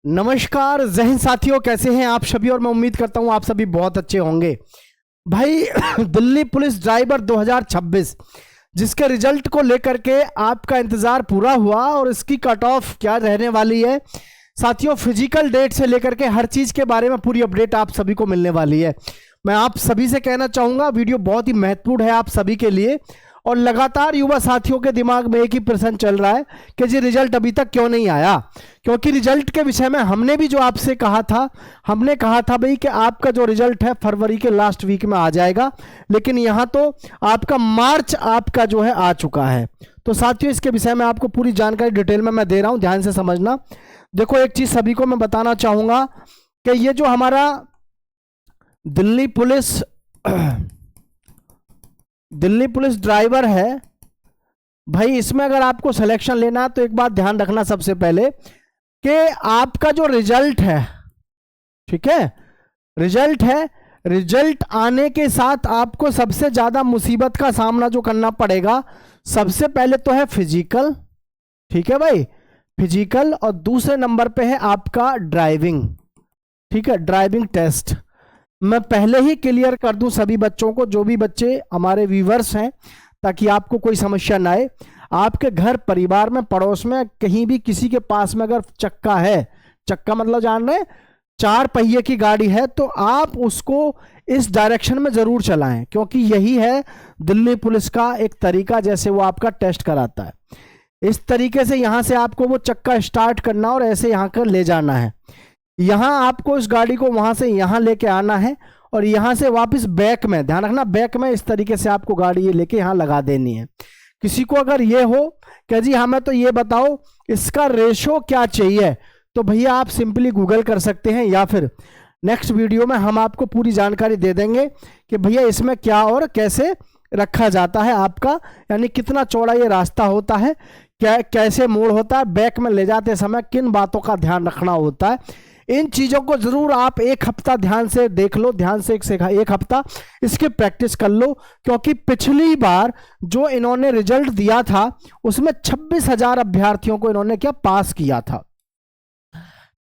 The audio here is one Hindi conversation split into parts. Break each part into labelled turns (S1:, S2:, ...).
S1: नमस्कार जहन साथियों, कैसे हैं आप सभी। और मैं उम्मीद करता हूं आप सभी बहुत अच्छे होंगे भाई। दिल्ली पुलिस ड्राइवर 2026 जिसके रिजल्ट को लेकर के आपका इंतजार पूरा हुआ और इसकी कट ऑफ क्या रहने वाली है साथियों, फिजिकल डेट से लेकर के हर चीज के बारे में पूरी अपडेट आप सभी को मिलने वाली है। मैं आप सभी से कहना चाहूंगा वीडियो बहुत ही महत्वपूर्ण है आप सभी के लिए। और लगातार युवा साथियों के दिमाग में एक ही प्रश्न चल रहा है कि जी रिजल्ट अभी तक क्यों नहीं आया, क्योंकि रिजल्ट के विषय में हमने भी जो आपसे कहा था, हमने कहा था भाई कि आपका जो रिजल्ट है फरवरी के लास्ट वीक में आ जाएगा, लेकिन यहाँ तो आपका मार्च आपका जो है आ चुका है। तो साथियों इसके विषय में आपको पूरी जानकारी डिटेल में मैं दे रहा हूँ, ध्यान से समझना। देखो एक चीज सभी को मैं बताना चाहूंगा कि ये जो हमारा दिल्ली पुलिस ड्राइवर है भाई, इसमें अगर आपको सिलेक्शन लेना है तो एक बात ध्यान रखना सबसे पहले कि आपका जो रिजल्ट है, ठीक है, रिजल्ट है, रिजल्ट आने के साथ आपको सबसे ज्यादा मुसीबत का सामना जो करना पड़ेगा, सबसे पहले तो है फिजिकल, ठीक है भाई, फिजिकल, और दूसरे नंबर पे है आपका ड्राइविंग, ठीक है, ड्राइविंग टेस्ट। मैं पहले ही क्लियर कर दूं सभी बच्चों को, जो भी बच्चे हमारे व्यूवर्स हैं, ताकि आपको कोई समस्या ना आए। आपके घर परिवार में पड़ोस में कहीं भी किसी के पास में अगर चक्का है, चक्का मतलब जान रहे हैं, 4 पहिए की गाड़ी है, तो आप उसको इस डायरेक्शन में जरूर चलाएं, क्योंकि यही है दिल्ली पुलिस का एक तरीका, जैसे वो आपका टेस्ट कराता है। इस तरीके से यहां से आपको वो चक्का स्टार्ट करना और ऐसे यहां कर ले जाना है। यहां आपको इस गाड़ी को वहां से यहां लेके आना है और यहां से वापस बैक में, ध्यान रखना बैक में, इस तरीके से आपको गाड़ी ये लेके यहां लगा देनी है। किसी को अगर ये हो कि जी हमें तो ये बताओ इसका रेशो क्या चाहिए, तो भैया आप सिंपली गूगल कर सकते हैं, या फिर नेक्स्ट वीडियो में हम आपको पूरी जानकारी दे देंगे कि भैया इसमें क्या और कैसे रखा जाता है आपका, यानी कितना चौड़ा ये रास्ता होता है, क्या कैसे मोड़ होता है, बैक में ले जाते समय किन बातों का ध्यान रखना होता है। इन चीजों को जरूर आप एक हफ्ता ध्यान से देख लो, ध्यान से एक हफ्ता इसकी प्रैक्टिस कर लो, क्योंकि पिछली बार जो इन्होंने रिजल्ट दिया था उसमें 26,000 अभ्यर्थियों को इन्होंने क्या पास किया था।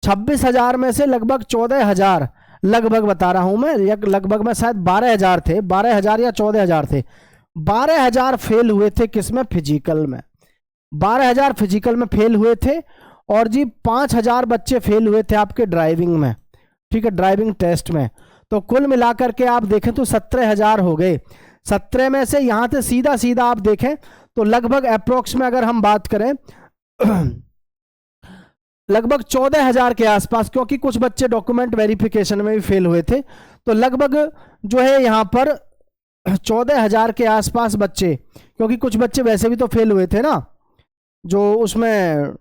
S1: 26,000 में से लगभग 14,000, लगभग बता रहा हूं मैं, लगभग में शायद 12,000 थे, 12,000 या 14,000 थे, 12,000 फेल हुए थे किसमें, फिजिकल में, 12,000 फिजिकल में फेल हुए थे, और जी 5,000 बच्चे फेल हुए थे आपके ड्राइविंग में, ठीक है, ड्राइविंग टेस्ट में। तो कुल मिलाकर के आप देखें तो 17,000 हो गए। 17 में से यहां से सीधा सीधा आप देखें तो लगभग अप्रोक्स में अगर हम बात करें लगभग 14,000 के आसपास, क्योंकि कुछ बच्चे डॉक्यूमेंट वेरिफिकेशन में भी फेल हुए थे, तो लगभग जो है यहां पर 14,000 के आसपास बच्चे, क्योंकि कुछ बच्चे वैसे भी तो फेल हुए थे ना, जो उसमें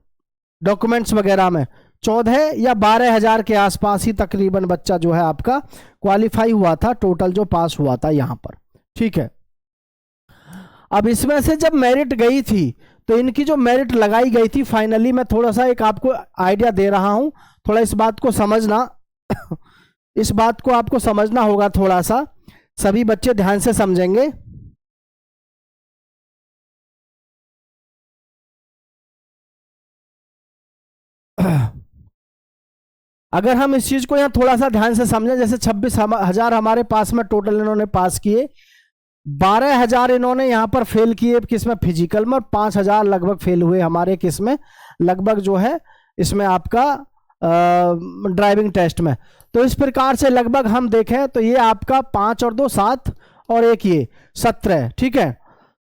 S1: डॉक्यूमेंट्स वगैरह में, 14 या 12,000 के आसपास ही तकरीबन बच्चा जो है आपका क्वालिफाई हुआ था, टोटल जो पास हुआ था यहां पर, ठीक है। अब इसमें से जब मेरिट गई थी तो इनकी जो मेरिट लगाई गई थी फाइनली, मैं थोड़ा सा एक आपको आइडिया दे रहा हूं, थोड़ा इस बात को समझना इस बात को आपको समझना होगा, थोड़ा सा सभी बच्चे ध्यान से समझेंगे। अगर हम इस चीज को यहाँ थोड़ा सा ध्यान से समझें, जैसे 26,000 हमारे पास में टोटल इन्होंने पास किए, 12,000 इन्होंने यहाँ पर फेल किए किसमें, फिजिकल में, और 5,000 लगभग फेल हुए हमारे किसमें, लगभग जो है इसमें आपका ड्राइविंग टेस्ट में। तो इस प्रकार से लगभग हम देखें तो ये आपका 5 और 2 7 और एक ये 17, ठीक है।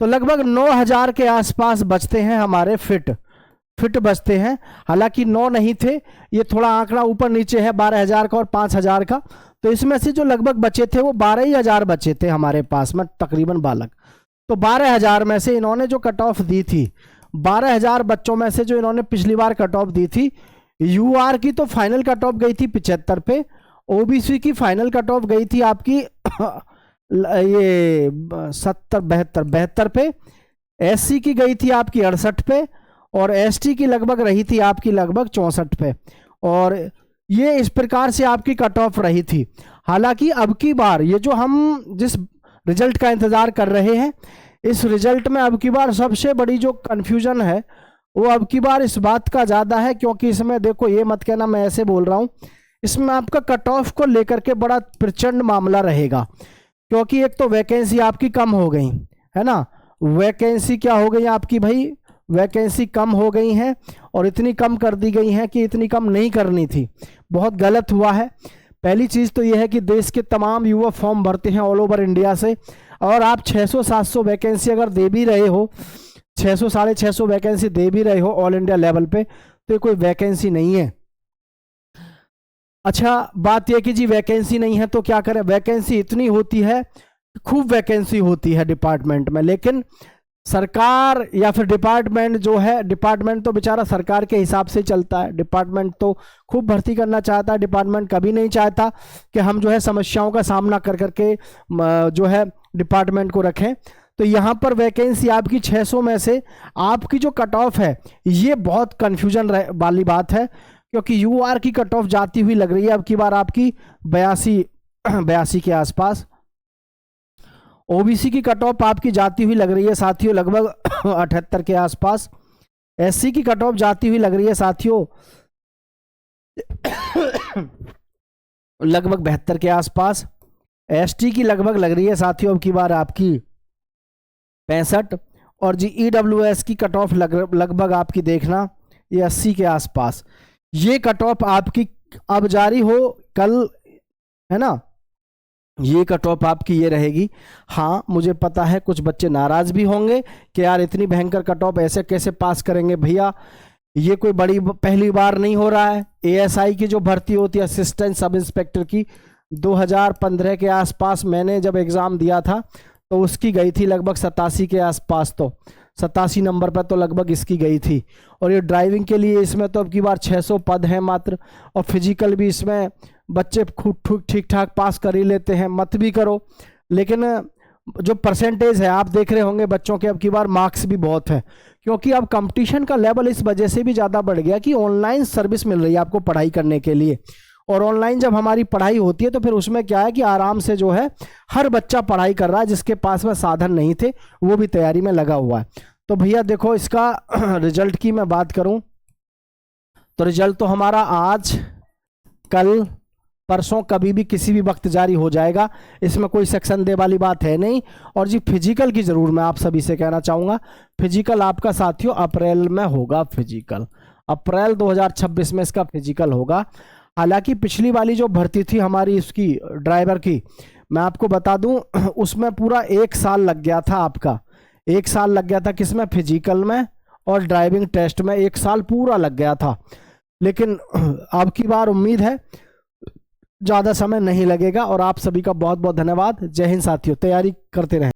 S1: तो लगभग 9,000 के आसपास बचते हैं हमारे फिट बचते हैं, हालांकि 9 नहीं थे, ये थोड़ा आंकड़ा ऊपर नीचे है, 12,000 का और 5,000 का। तो इसमें से जो लगभग बचे थे वो 12,000 बचे थे हमारे पास में तकरीबन बालक। तो 12,000 में से इन्होंने जो कट ऑफ दी थी, 12,000 बच्चों में से जो इन्होंने पिछली बार कट ऑफ दी थी, यूआर की तो फाइनल कट ऑफ गई थी 75 पे, ओबीसी की फाइनल कट ऑफ गई थी आपकी ये 72 पे, एससी की गई थी आपकी 68 पे, और एसटी की लगभग रही थी आपकी लगभग 64 पे, और ये इस प्रकार से आपकी कट ऑफ रही थी। हालांकि अब की बार ये जो हम जिस रिजल्ट का इंतजार कर रहे हैं, इस रिजल्ट में अब की बार सबसे बड़ी जो कंफ्यूजन है वो अब की बार इस बात का ज़्यादा है, क्योंकि इसमें देखो, ये मत कहना मैं ऐसे बोल रहा हूँ, इसमें आपका कट ऑफ को लेकर के बड़ा प्रचंड मामला रहेगा। क्योंकि एक तो वैकेंसी आपकी कम हो गई है ना, वैकेंसी क्या हो गई आपकी भाई, वैकेंसी कम हो गई हैं, और इतनी कम कर दी गई हैं कि इतनी कम नहीं करनी थी, बहुत गलत हुआ है। पहली चीज़ तो यह है कि देश के तमाम युवा फॉर्म भरते हैं ऑल ओवर इंडिया से, और आप 600-700 वैकेंसी अगर दे भी रहे हो, 600-650 वैकेंसी दे भी रहे हो ऑल इंडिया लेवल पे, तो ये कोई वैकेंसी नहीं है। अच्छा, बात यह कि जी वैकेंसी नहीं है तो क्या करें, वैकेंसी इतनी होती है, खूब वैकेंसी होती है डिपार्टमेंट में, लेकिन सरकार या फिर डिपार्टमेंट जो है, डिपार्टमेंट तो बेचारा सरकार के हिसाब से चलता है, डिपार्टमेंट तो खूब भर्ती करना चाहता है, डिपार्टमेंट कभी नहीं चाहता कि हम जो है समस्याओं का सामना कर करके जो है डिपार्टमेंट को रखें। तो यहाँ पर वैकेंसी आपकी 600 में से आपकी जो कट ऑफ है, ये बहुत कन्फ्यूजन वाली बात है, क्योंकि यूआर की कट ऑफ जाती हुई लग रही है अब की बार आपकी 82 के आसपास, ओबीसी की कट ऑफ आपकी जाती हुई लग रही है साथियों लगभग 78 के आसपास, एससी की कट ऑफ जाती हुई लग रही है साथियों लगभग 72 के आसपास, एसटी की लगभग लग रही है साथियों अब की बार आपकी 65, और जी ईडब्ल्यूएस की कट ऑफ लगभग आपकी देखना ये 80 के आसपास। ये कट ऑफ आपकी अब जारी हो कल, है ना, ये कट ऑफ आपकी ये रहेगी। हाँ मुझे पता है कुछ बच्चे नाराज भी होंगे कि यार इतनी भयंकर कट ऑफ ऐसे कैसे पास करेंगे भैया, ये कोई बड़ी पहली बार नहीं हो रहा है। एएसआई की जो भर्ती होती है असिस्टेंट सब इंस्पेक्टर की, 2015 के आसपास मैंने जब एग्ज़ाम दिया था तो उसकी गई थी लगभग 87 के आसपास, तो 87 नंबर पर तो लगभग इसकी गई थी। और ये ड्राइविंग के लिए इसमें तो अब की बार 600 पद हैं मात्र, और फिजिकल भी इसमें बच्चे खूब ठीक ठाक पास कर ही लेते हैं, मत भी करो, लेकिन जो परसेंटेज है आप देख रहे होंगे बच्चों के अब की बार मार्क्स भी बहुत है, क्योंकि अब कंपटीशन का लेवल इस वजह से भी ज़्यादा बढ़ गया कि ऑनलाइन सर्विस मिल रही है आपको पढ़ाई करने के लिए, और ऑनलाइन जब हमारी पढ़ाई होती है तो फिर उसमें क्या है कि आराम से जो है हर बच्चा पढ़ाई कर रहा है, जिसके पास में साधन नहीं थे वो भी तैयारी में लगा हुआ है। तो भैया देखो इसका रिजल्ट की मैं बात करूं तो रिजल्ट तो हमारा आज कल परसों कभी भी किसी भी वक्त जारी हो जाएगा, इसमें कोई सेक्शन दे वाली बात है नहीं। और जी फिजिकल की ज़रूर मैं आप सभी से कहना चाहूँगा, फिजिकल आपका साथियों अप्रैल में होगा, फिजिकल अप्रैल 2026 में इसका फिजिकल होगा। हालांकि पिछली वाली जो भर्ती थी हमारी इसकी ड्राइवर की, मैं आपको बता दूं उसमें पूरा 1 साल लग गया था, आपका 1 साल लग गया था किसमें, फिजिकल में, और ड्राइविंग टेस्ट में 1 साल पूरा लग गया था। लेकिन अब की बार उम्मीद है ज़्यादा समय नहीं लगेगा। और आप सभी का बहुत बहुत धन्यवाद। जय हिंद साथियों, तैयारी करते रहें।